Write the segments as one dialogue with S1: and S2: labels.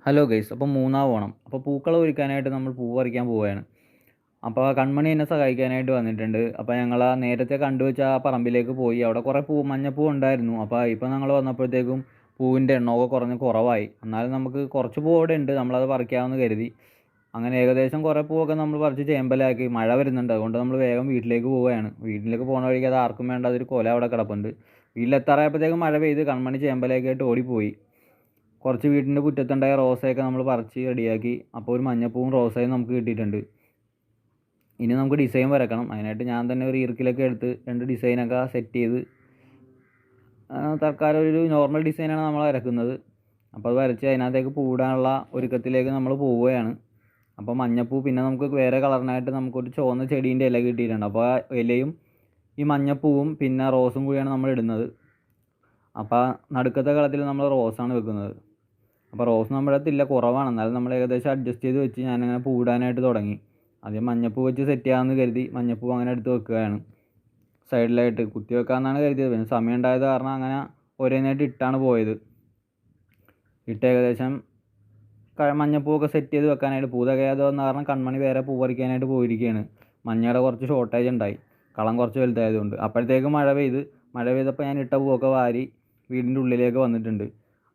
S1: Hello guys, അപ്പോൾ മൂന്നാർ പോകണം. അപ്പോൾ പൂക്കളം ഒരുക്കാനായിട്ട് നമ്മൾ പൂ പറിക്കാൻ പോവുകയാണ്. അപ്പോൾ കൺമണി എന്നെ സഹായിക്കാനായിട്ട് വന്നിട്ടുണ്ട്. അപ്പോൾ ഞങ്ങൾ ആ നേരത്തെ കണ്ടുവച്ച ആ പറമ്പിലേക്ക് പോയി. അവിടെ കുറേ മഞ്ഞപ്പൂ ഉണ്ടായിരുന്നു. അപ്പോൾ ഇപ്പോൾ ഞങ്ങൾ വന്നപ്പോഴത്തേക്കും പൂവിൻ്റെ എണ്ണമൊക്കെ കുറവായി. എന്നാലും നമുക്ക് കുറച്ച് പൂ അവിടെ ഉണ്ട്, നമ്മളത് പറിക്കാമെന്ന് കരുതി. അങ്ങനെ ഏകദേശം കുറേ പൂവൊക്കെ നമ്മൾ പറിച്ച് ചേമ്പലാക്കി. മഴ വരുന്നുണ്ട്, അതുകൊണ്ട് നമ്മൾ വേഗം വീട്ടിലേക്ക് പോവുകയാണ്. വീട്ടിലേക്ക് പോകുന്ന വഴിക്ക് അത് ആർക്കും വേണ്ട അതൊരു കൊല അവിടെ കിടപ്പുണ്ട്. വീട്ടിലെത്താറായപ്പോഴത്തേക്കും മഴ പെയ്ത് കൺമണി ചേമ്പലൊക്കെയായിട്ട് ഓടിപ്പോയി. കുറച്ച് വീടിൻ്റെ മുറ്റത്തുണ്ടായ റോസയൊക്കെ നമ്മൾ പറിച്ച് റെഡിയാക്കി. അപ്പോൾ ഒരു മഞ്ഞപ്പൂവും റോസയും നമുക്ക് കിട്ടിയിട്ടുണ്ട്. ഇനി നമുക്ക് ഡിസൈൻ വരക്കണം. അതിനായിട്ട് ഞാൻ തന്നെ ഒരു ഈർക്കിലൊക്കെ എടുത്ത് 2 ഡിസൈനൊക്കെ സെറ്റ് ചെയ്ത് തൽക്കാലം ഒരു നോർമൽ ഡിസൈനാണ് നമ്മൾ വരക്കുന്നത്. അപ്പോൾ അത് വരച്ച് അതിനകത്തേക്ക് പൂടാനുള്ള ഒരുക്കത്തിലേക്ക് നമ്മൾ പോവുകയാണ്. അപ്പോൾ മഞ്ഞപ്പൂ, പിന്നെ നമുക്ക് വേറെ കളറിനായിട്ട് നമുക്കൊരു ചുവന്ന ചെടീൻ്റെ ഇല കിട്ടിയിട്ടുണ്ട്. അപ്പോൾ ആ ഇലയും ഈ മഞ്ഞപ്പൂവും പിന്നെ റോസും കൂടിയാണ് നമ്മൾ ഇടുന്നത്. അപ്പോൾ നടുക്കത്തെ കളത്തിൽ നമ്മൾ റോസാണ് വെക്കുന്നത്. അപ്പോൾ റോസ് നമ്മുടെ അടുത്തില്ല, കുറവാണ്. എന്നാലും നമ്മൾ ഏകദേശം അഡ്ജസ്റ്റ് ചെയ്ത് വെച്ച് ഞാനങ്ങനെ പൂടാനായിട്ട് തുടങ്ങി. ആദ്യം മഞ്ഞപ്പൂ വെച്ച് സെറ്റ് ചെയ്യാമെന്ന് കരുതി മഞ്ഞപ്പൂ അങ്ങനെ എടുത്ത് വെക്കുകയാണ്. സൈഡിലായിട്ട് കുത്തി വെക്കാമെന്നാണ് കരുതിയത്. പിന്നെ സമയം ഉണ്ടായത് കാരണം അങ്ങനെ ഓരോന്നായിട്ട് ഇട്ടാണ് പോയത്. ഏകദേശം മഞ്ഞപ്പൂവൊക്കെ സെറ്റ് ചെയ്ത് വെക്കാനായിട്ട്, പൂ തികയാതെ വന്ന കാരണം കൺമണി വേറെ പൂ പറിക്കാനായിട്ട് പോയിരിക്കുകയാണ്. മഞ്ഞയുടെ കുറച്ച് ഷോർട്ടേജ് ഉണ്ടായി, കളം കുറച്ച് വലുതായതുകൊണ്ട്. അപ്പോഴത്തേക്കും മഴ പെയ്തപ്പോൾ ഞാൻ ഇട്ട പൂവൊക്കെ വാരി വീടിൻ്റെ ഉള്ളിലേക്ക് വന്നിട്ടുണ്ട്.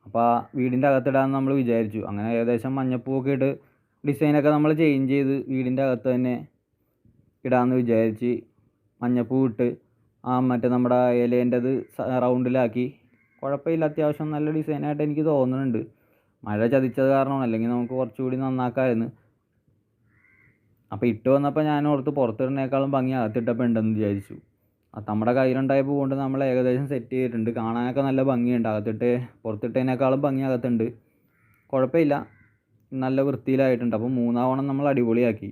S1: അപ്പോൾ ആ വീടിൻ്റെ അകത്തിടാമെന്ന് നമ്മൾ വിചാരിച്ചു. അങ്ങനെ ഏകദേശം മഞ്ഞപ്പൂവൊക്കെ ഇട്ട് ഡിസൈനൊക്കെ നമ്മൾ ചേഞ്ച് ചെയ്ത് വീടിൻ്റെ അകത്ത് തന്നെ ഇടാമെന്ന് വിചാരിച്ച് മഞ്ഞപ്പൂ ഇട്ട് മറ്റേ നമ്മുടെ ഇലേൻ്റെത് റൗണ്ടിലാക്കി. കുഴപ്പമില്ല, അത്യാവശ്യം നല്ല ഡിസൈനായിട്ട് എനിക്ക് തോന്നുന്നുണ്ട്. മഴ ചതിച്ചത് കാരണമാണ്, അല്ലെങ്കിൽ നമുക്ക് കുറച്ചുകൂടി നന്നാക്കാമായിരുന്നു. അപ്പോൾ ഇട്ട് വന്നപ്പോൾ ഞാൻ ഓർത്ത് പുറത്തിടുന്നേക്കാളും ഭംഗി അകത്തിട്ടപ്പോൾ ഉണ്ടെന്ന് വിചാരിച്ചു. അത് നമ്മുടെ കയ്യിലുണ്ടായ പൂ കൊണ്ട് നമ്മൾ ഏകദേശം സെറ്റ് ചെയ്തിട്ടുണ്ട്. കാണാനൊക്കെ നല്ല ഭംഗിയുണ്ട്. പുറത്തിട്ടതിനേക്കാളും ഭംഗി അകത്തുണ്ട്. കുഴപ്പമില്ല, നല്ല വൃത്തിയിലായിട്ടുണ്ട്. അപ്പോൾ മൂന്നാവണം നമ്മൾ അടിപൊളിയാക്കി.